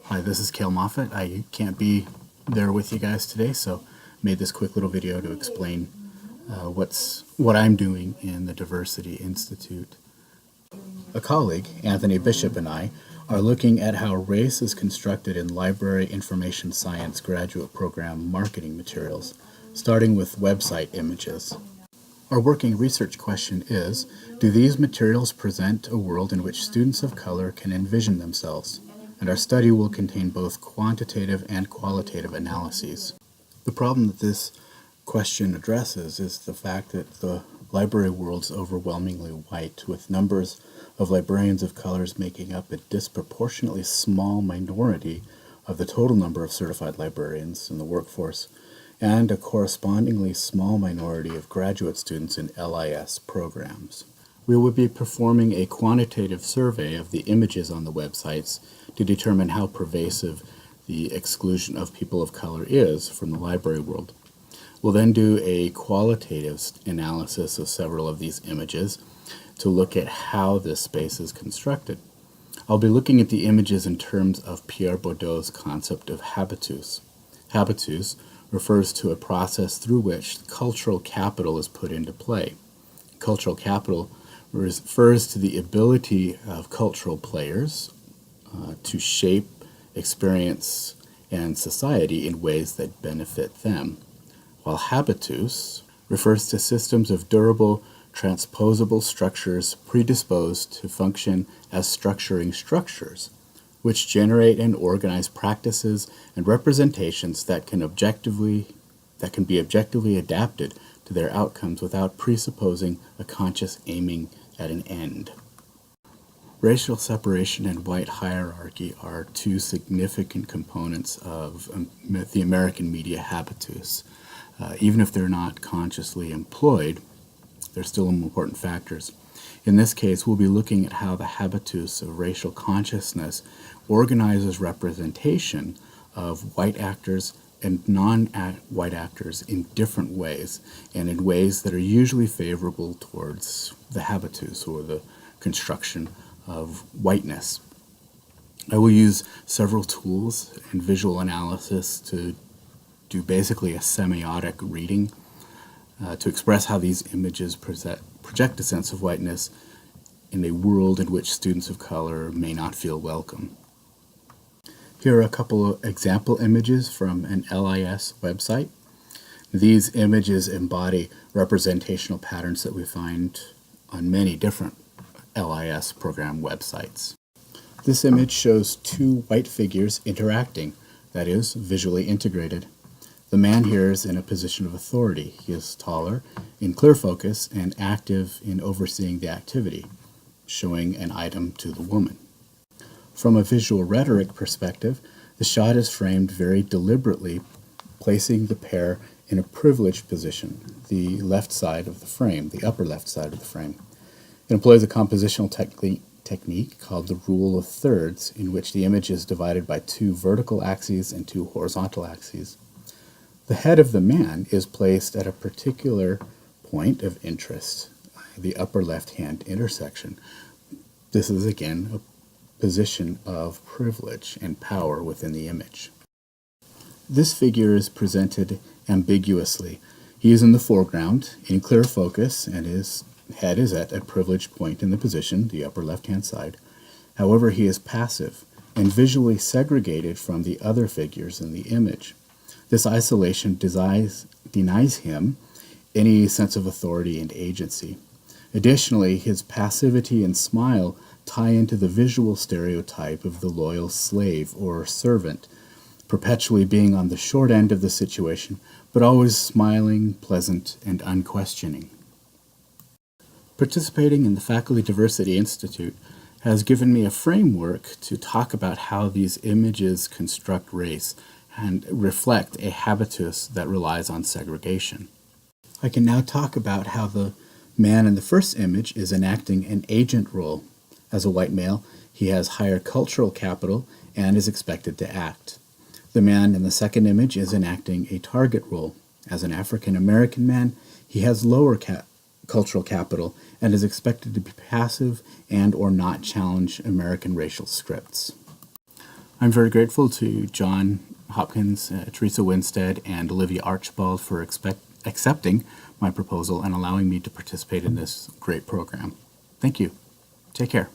Hi, this is Cale Moffat. I can't be there with you guys today, so made this quick little video to explain what I'm doing in the Diversity Institute. A colleague, Anthony Bishop, and I are looking at how race is constructed in Library Information Science graduate program marketing materials, starting with website images. Our working research question is, do these materials present a world in which students of color can envision themselves? And our study will contain both quantitative and qualitative analyses. The problem that this question addresses is the fact that the library world is overwhelmingly white, with numbers of librarians of colors making up a disproportionately small minority of the total number of certified librarians in the workforce, and a correspondingly small minority of graduate students in LIS programs. We will be performing a quantitative survey of the images on the websites to determine how pervasive the exclusion of people of color is from the library world. We'll then do a qualitative analysis of several of these images to look at how this space is constructed. I'll be looking at the images in terms of Pierre Bourdieu's concept of habitus. Habitus refers to a process through which cultural capital is put into play. Cultural capital refers to the ability of cultural players to shape experience and society in ways that benefit them, while habitus refers to systems of durable, transposable structures predisposed to function as structuring structures, which generate and organize practices and representations that can be objectively adapted to their outcomes without presupposing a conscious aiming at an end. Racial separation and white hierarchy are two significant components of the American media habitus. Even if they're not consciously employed, they're still important factors. In this case, we'll be looking at how the habitus of racial consciousness organizes representation of white actors and non-white actors in different ways, and in ways that are usually favorable towards the habitus, or the construction of whiteness. I will use several tools and visual analysis to do basically a semiotic reading to express how these images project a sense of whiteness in a world in which students of color may not feel welcome. Here are a couple of example images from an LIS website. These images embody representational patterns that we find on many different LIS program websites. This image shows two white figures interacting, that is, visually integrated. The man here is in a position of authority. He is taller, in clear focus, and active in overseeing the activity, showing an item to the woman. From a visual rhetoric perspective, the shot is framed very deliberately, placing the pair in a privileged position, the left side of the frame, the upper left side of the frame. It employs a compositional technique called the rule of thirds, in which the image is divided by two vertical axes and two horizontal axes. The head of the man is placed at a particular point of interest, the upper left-hand intersection. This is again a position of privilege and power within the image. This figure is presented ambiguously. He is in the foreground, in clear focus, and his head is at a privileged point in the position, the upper left-hand side. However, he is passive and visually segregated from the other figures in the image. This isolation denies him any sense of authority and agency. Additionally, his passivity and smile tie into the visual stereotype of the loyal slave or servant, perpetually being on the short end of the situation, but always smiling, pleasant, and unquestioning. Participating in the Faculty Diversity Institute has given me a framework to talk about how these images construct race and reflect a habitus that relies on segregation. I can now talk about how the man in the first image is enacting an agent role. As a white male, he has higher cultural capital and is expected to act. The man in the second image is enacting a target role. As an African American man, he has lower cultural capital and is expected to be passive and or not challenge American racial scripts. I'm very grateful to John Hopkins, Teresa Winstead, and Olivia Archibald for accepting my proposal and allowing me to participate in this great program. Thank you. Take care.